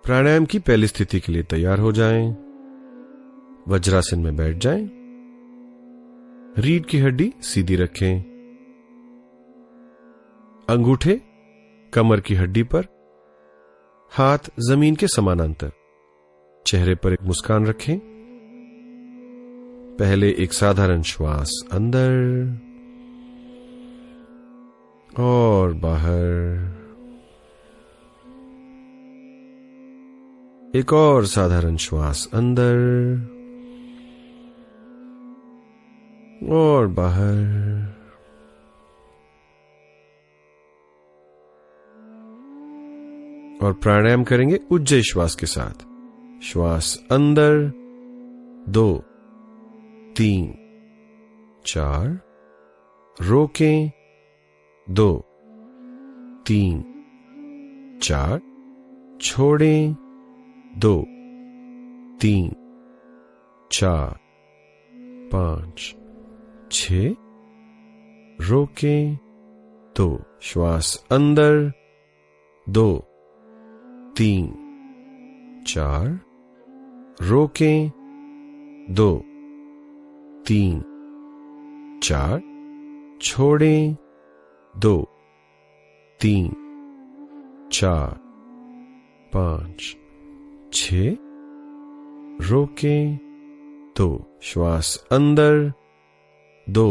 प्राणायाम की पहली स्थिति के लिए तैयार हो जाएं। वज्रासन में बैठ जाएं। रीढ़ की हड्डी सीधी रखें। अंगूठे कमर की हड्डी पर, हाथ जमीन के समानांतर। चेहरे पर एक मुस्कान रखें। पहले एक साधारण श्वास अंदर और बाहर। एक और साधारण श्वास अंदर और बाहर। और प्राणायाम करेंगे उज्जयी श्वास के साथ। श्वास अंदर 2 3 4, रोकें 2 3 4, छोड़ें 2 3 4 5 6, रोकें 2। श्वास अंदर 2 3 4, रोकें 2 3 4, छोड़ें 2 3 4 5 6, रोकें 2। श्वास अंदर 2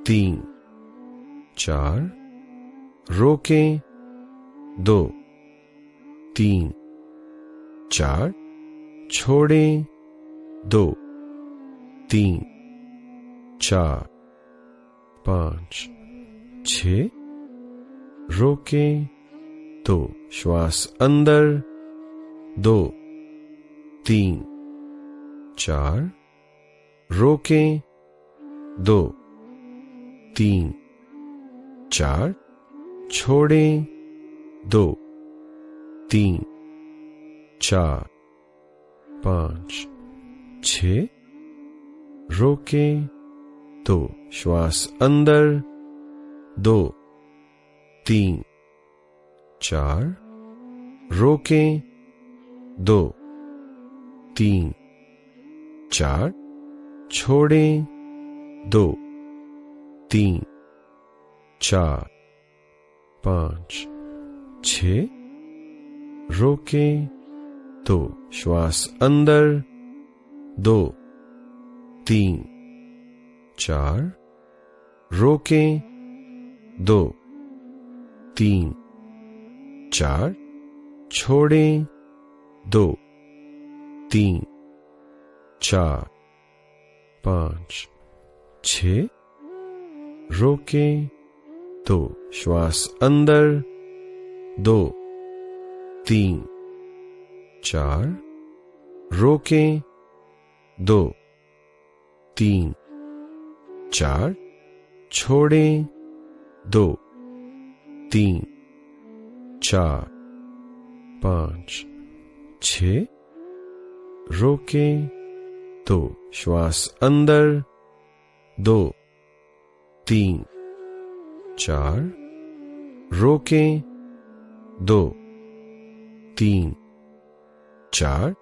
3 4, रोकें 2 3 4, छोड़ें 2 3 4 5 6, रोकें 2। श्वास अंदर 2 3 4, रोकें 2 3 4, छोड़ें 2 3 4 5 6, रोकें 2। श्वास अंदर 2 3 4, रोकें 2 3 4, छोड़ें 2 3 4 5 6, रोकें 2। श्वास अंदर 2 3 4, रोकें 2 3 4, छोड़ें 2 3 4 5 6, रोकें 2। श्वास अंदर 2 3 4, रोकें 2 3 4, छोड़ें 2 3 4 5 6, रोकें 2। श्वास अंदर 2 3 4, रोकें 2 3 4,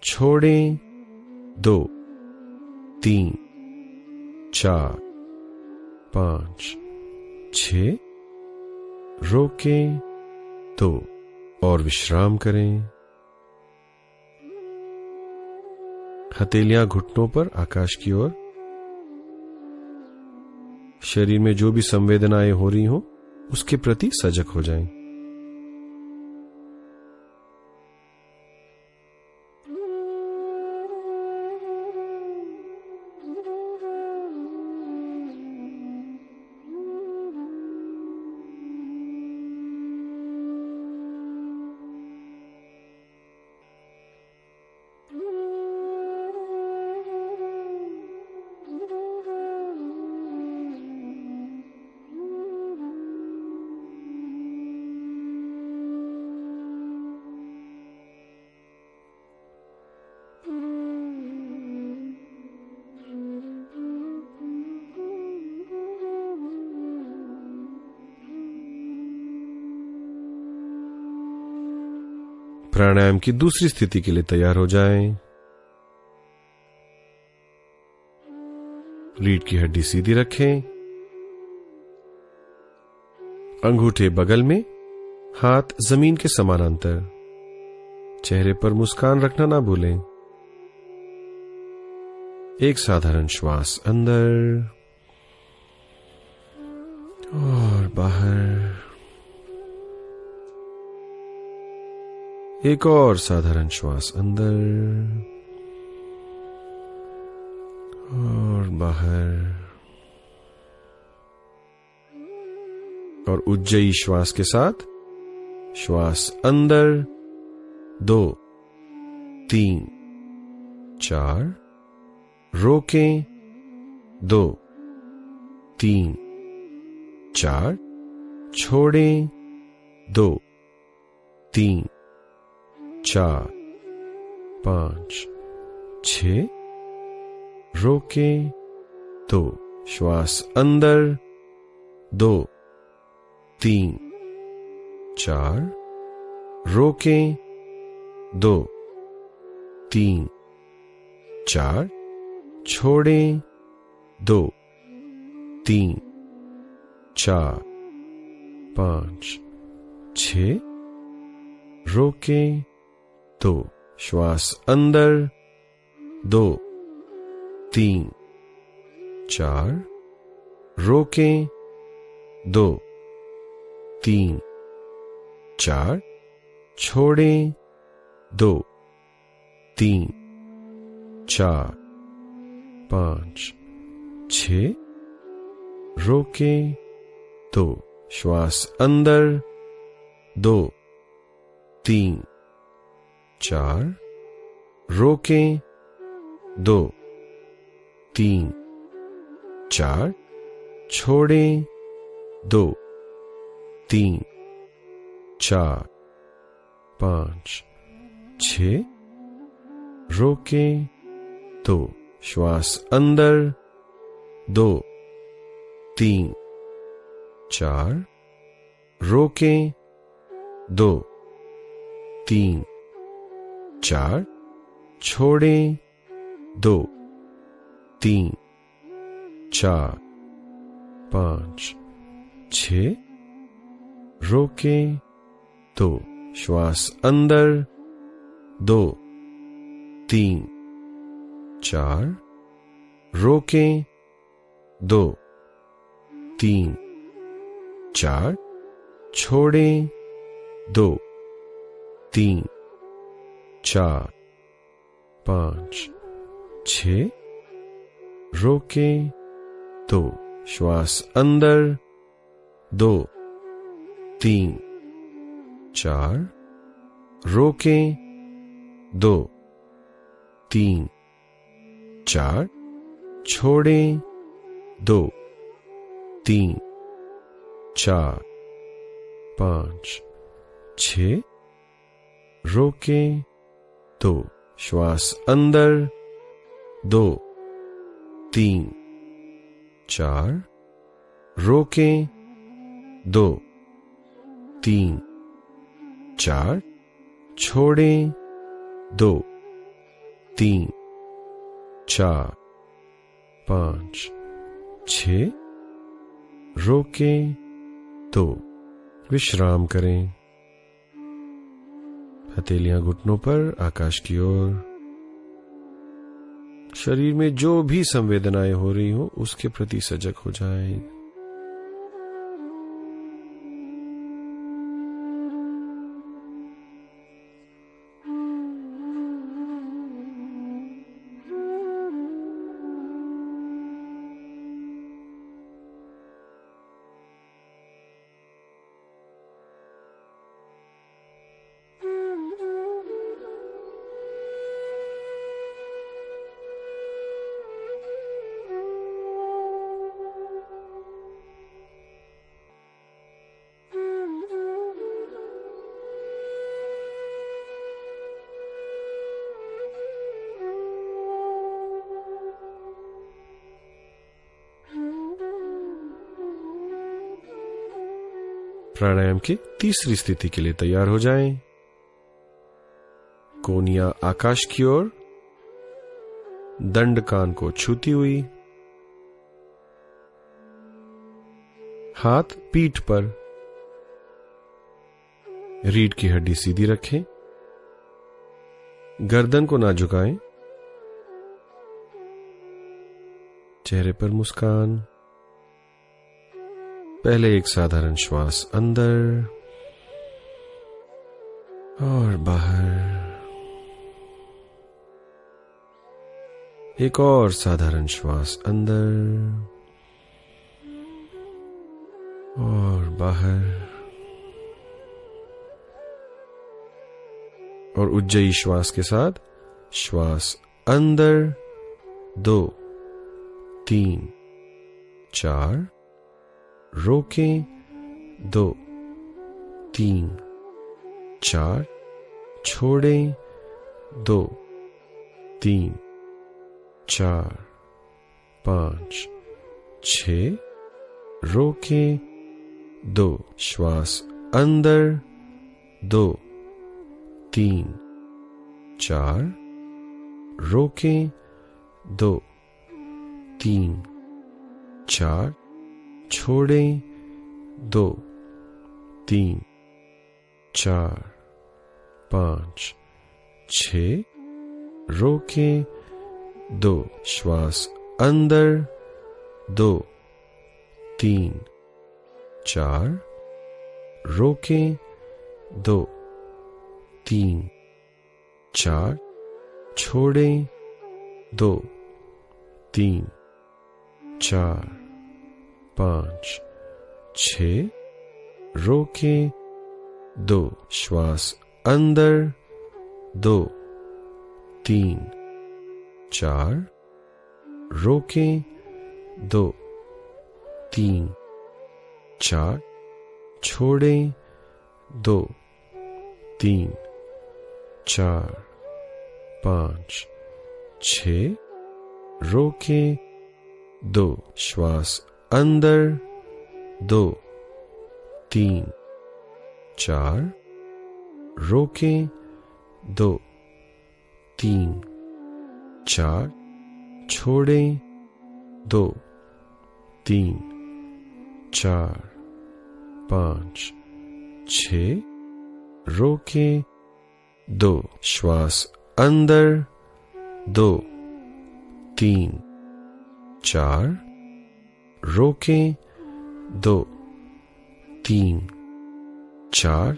छोड़ें 2 3 4 5 6, रोकें 2 और विश्राम करें। हथेलियां घुटनों पर आकाश की ओर। शरीर में जो भी संवेदनाएं हो रही हो उसके प्रति सजग हो जाएं। प्राणायाम की दूसरी स्थिति के लिए तैयार हो जाएं। रीढ़ की हड्डी सीधी रखें, अंगूठे बगल में, हाथ जमीन के समानांतर। चेहरे पर मुस्कान रखना ना भूलें। एक साधारण श्वास अंदर और बाहर। एक और साधारण श्वास अंदर और बाहर। और उज्जयी श्वास के साथ श्वास अंदर 2 3 4, रोकें 2 3 4, छोड़ें 2 3 4 5 6, रोकें 2, श्वास अंदर 2 3 4, रोकें 2 3 4, छोड़ें 2 3 4 5 6, रोकें 2, श्वास अंदर 2 3 4, रोकें 2 3 4, छोड़ें 2 3 4 5 6, रोकें 2, श्वास अंदर 2 3 4, रोकें 2 3 4, छोड़ें 2 3 4 5 6, रोकें 2, श्वास अंदर 2 3 4, रोकें 2 3 4, छोड़ें 2 3 4 5 6, रोकें 2, श्वास अंदर 2 3 4, रोकें 2 3 4, छोड़ें 2 3 4 5 6, रोकें 2, श्वास अंदर 2 3 4, रोकें 2 3 4, छोड़ें 2 3 4 5 6, रोकें 2, श्वास अंदर 2 3 4, रोकें 2 3 4, छोड़ें 2 3 4 5 6, रोकें 2, विश्राम करें। हथेलियां घुटनों पर, आकाश की ओर। शरीर में जो भी संवेदनाएं हो रही हो उसके प्रति सजग हो जाएं। प्राणायाम की तीसरी स्थिति के लिए तैयार हो जाएं। कोनियां आकाश की ओर, दंड कान को छूती हुई, हाथ पीठ पर, रीढ़ की हड्डी सीधी रखें, गर्दन को ना झुकाएं, चेहरे पर मुस्कान। पहले एक साधारण श्वास अंदर और बाहर, एक और साधारण श्वास अंदर और बाहर, और उज्जयी श्वास के साथ श्वास अंदर 2 3 4, रोकें 2 3 4, छोड़ें 2 3 4 5 6, रोकें 2, श्वास अंदर 2 3 4, रोकें 2 3 4, छोड़ें 2 3 4 5 6, रोकें 2, श्वास अंदर 2 3 4, रोकें 2 3 4, छोड़ें 2 3 4 5 6, रोकें 2, श्वास अंदर 2 3 4, रोकें 2 3 4, छोड़ें 2 3 4 5 6, रोकें 2, श्वास अंदर 2 3 4, रोकें 2 3 4, छोड़ें 2 3 4 5 6, रोकें 2, श्वास अंदर 2 3 4, रोकें 2 3 4,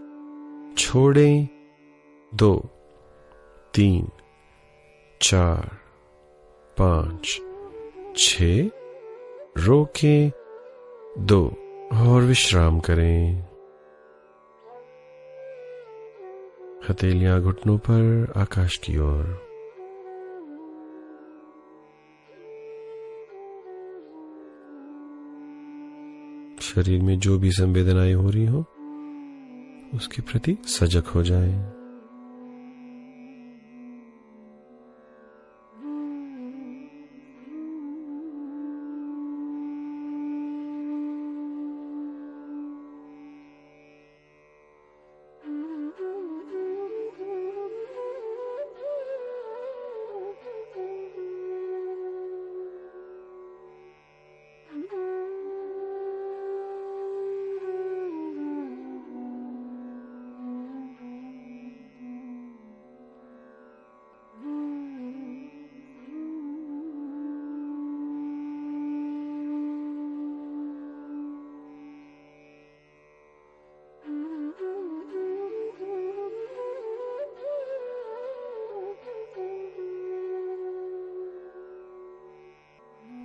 छोड़ें 2 3 4 5 6, रोकें 2, और विश्राम करें। हथेलियां घुटनों पर, आकाश की ओर। शरीर में जो भी संवेदनाएं हो रही हो उसके प्रति सजग हो जाएं।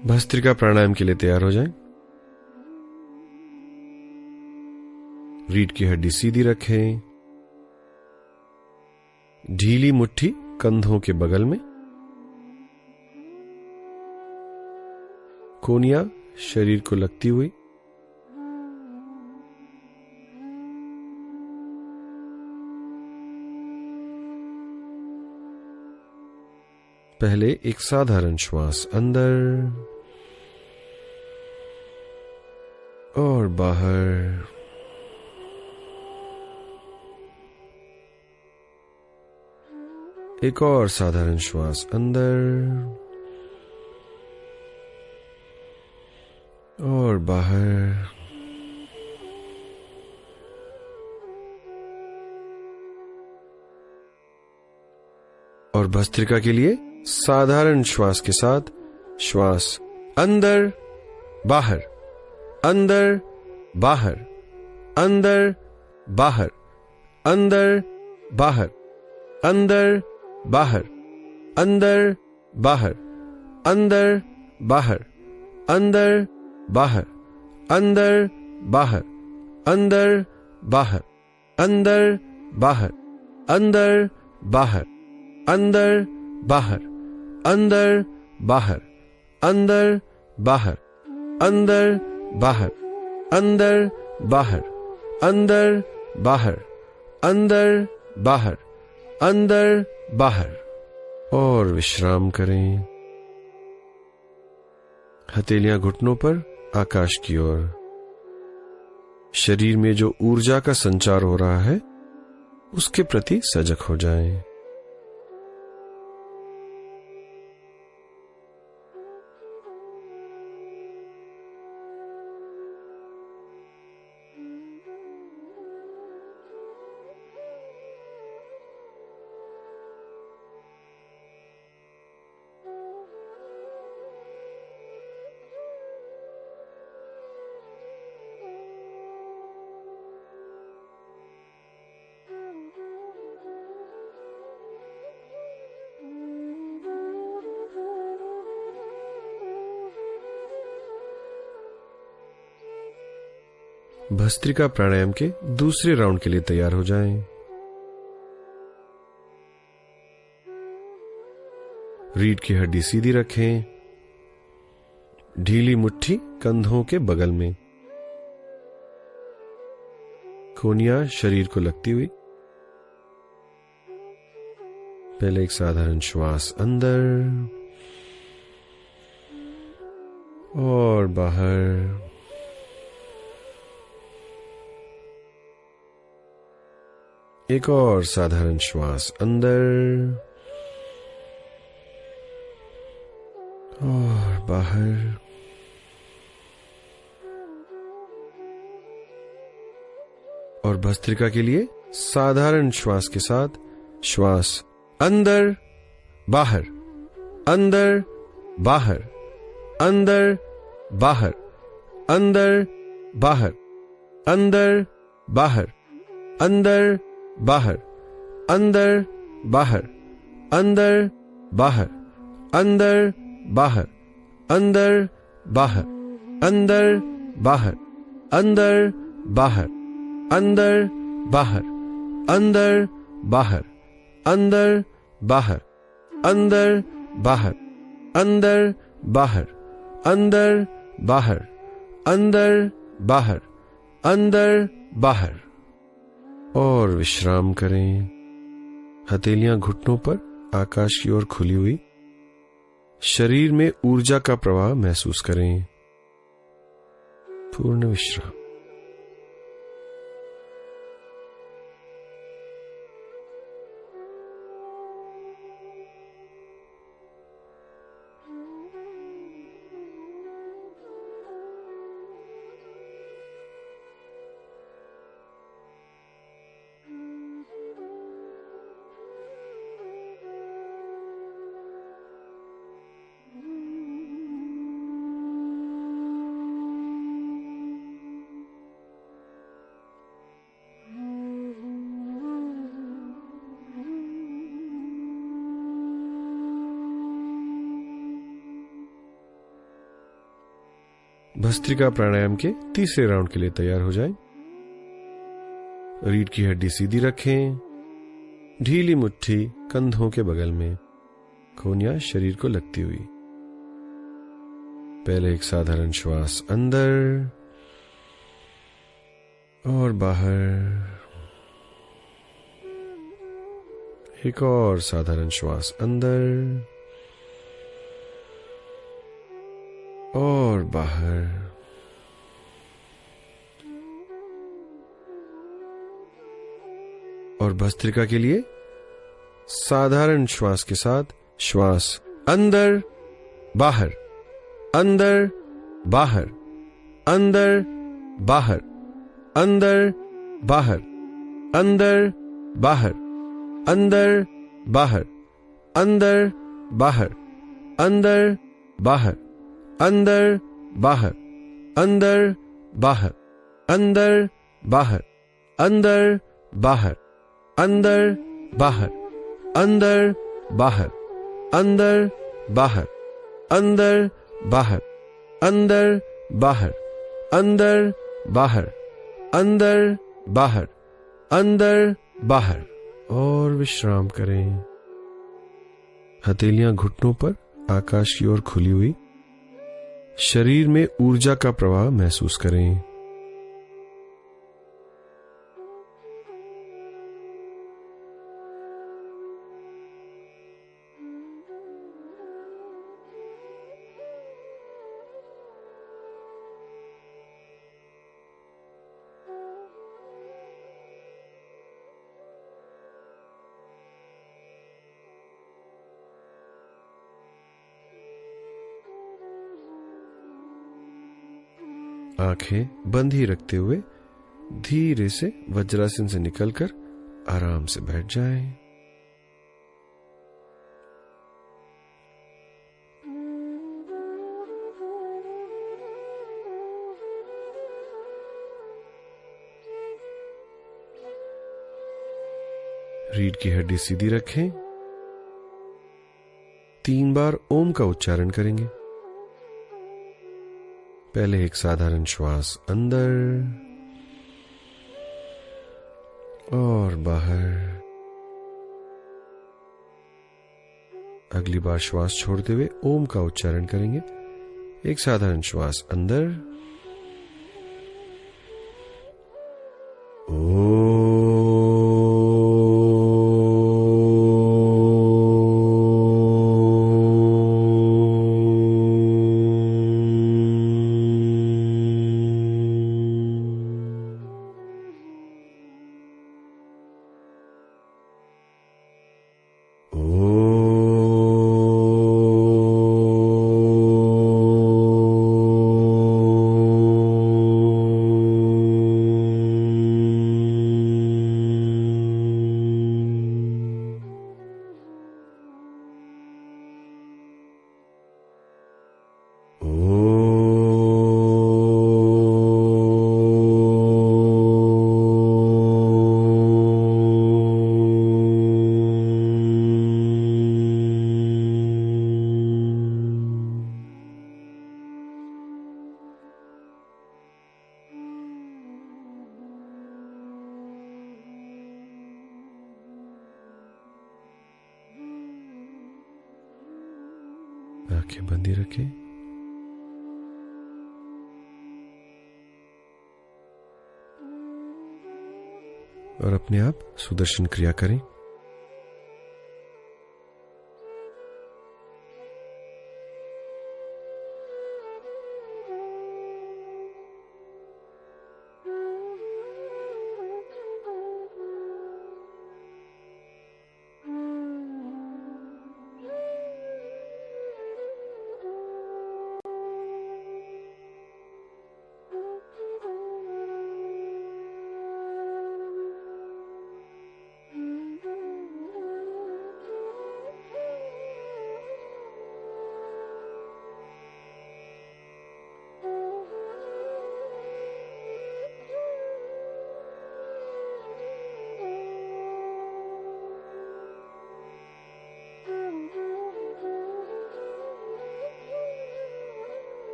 भस्त्रिका प्राणायाम के लिए तैयार हो जाएं। रीढ़ की हड्डी सीधी रखें, ढीली मुट्ठी कंधों के बगल में, कोनियां शरीर को लगती हुई, पहले एक साधारण श्वास अंदर और बाहर, एक और साधारण श्वास अंदर और बाहर। और भस्त्रिका के लिए साधारण श्वास के साथ श्वास अंदर बाहर, अंदर बाहर, अंदर बाहर, अंदर बाहर, अंदर बाहर, अंदर बाहर, अंदर बाहर, अंदर बाहर, अंदर बाहर, अंदर बाहर, अंदर बाहर, अंदर बाहर, अंदर बाहर, अंदर बाहर, अंदर बाहर, अंदर बाहर, अंदर बाहर, अंदर बाहर, अंदर बाहर, अंदर बाहर। और विश्राम करें। हथेलियां घुटनों पर, आकाश की ओर। शरीर में जो ऊर्जा का संचार हो रहा है उसके प्रति सजग हो जाएं। भस्त्रिका प्राणायाम के दूसरे राउंड के लिए तैयार हो जाएं। रीढ़ की हड्डी सीधी रखें, ढीली मुट्ठी कंधों के बगल में, कोहनियां शरीर को लगती हुई। पहले एक साधारण श्वास अंदर और बाहर। एक और साधारण श्वास अंदर और बाहर। और भस्त्रिका के लिए साधारण श्वास के साथ श्वास अंदर बाहर, अंदर बाहर, अंदर बाहर, अंदर बाहर, अंदर बाहर, अंदर बाहर, अंदर बाहर, अंदर बाहर, अंदर बाहर, अंदर बाहर, अंदर बाहर, अंदर बाहर, अंदर बाहर, अंदर बाहर, अंदर बाहर, अंदर बाहर, अंदर बाहर, अंदर बाहर, अंदर बाहर, अंदर बाहर। और विश्राम करें। हथेलियां घुटनों पर, आकाश की ओर खुली हुई। शरीर में ऊर्जा का प्रवाह महसूस करें। पूर्ण विश्राम। भस्त्रिका प्राणायाम के तीसरे राउंड के लिए तैयार हो जाएं। रीढ़ की हड्डी सीधी रखें, ढीली मुट्ठी कंधों के बगल में, कोहनियां शरीर को लगती हुई। पहले एक साधारण श्वास अंदर और बाहर। एक और साधारण श्वास अंदर और बाहर। और भस्त्रिका के लिए साधारण श्वास के साथ श्वास अंदर बाहर, अंदर बाहर, अंदर बाहर, अंदर बाहर, अंदर बाहर, अंदर बाहर, अंदर बाहर, अंदर बाहर, अंदर बाहर, अंदर बाहर, अंदर बाहर, अंदर बाहर, अंदर बाहर, अंदर बाहर, अंदर बाहर, अंदर बाहर, अंदर बाहर, अंदर बाहर, अंदर बाहर, अंदर बाहर। और विश्राम करें। हथेलियां घुटनों पर आकाश की ओर खुली हुई। शरीर में ऊर्जा का प्रवाह महसूस करें। आंखें बंद ही रखते हुए धीरे से वज्रासन से निकलकर आराम से बैठ जाएं। रीढ़ की हड्डी सीधी रखें। 3 बार ओम का उच्चारण करेंगे। पहले एक साधारण श्वास अंदर और बाहर। अगली बार श्वास छोड़ते हुए ओम का उच्चारण करेंगे। एक साधारण श्वास अंदर आंखें बंदी रखें। और अपने आप सुदर्शन क्रिया करें।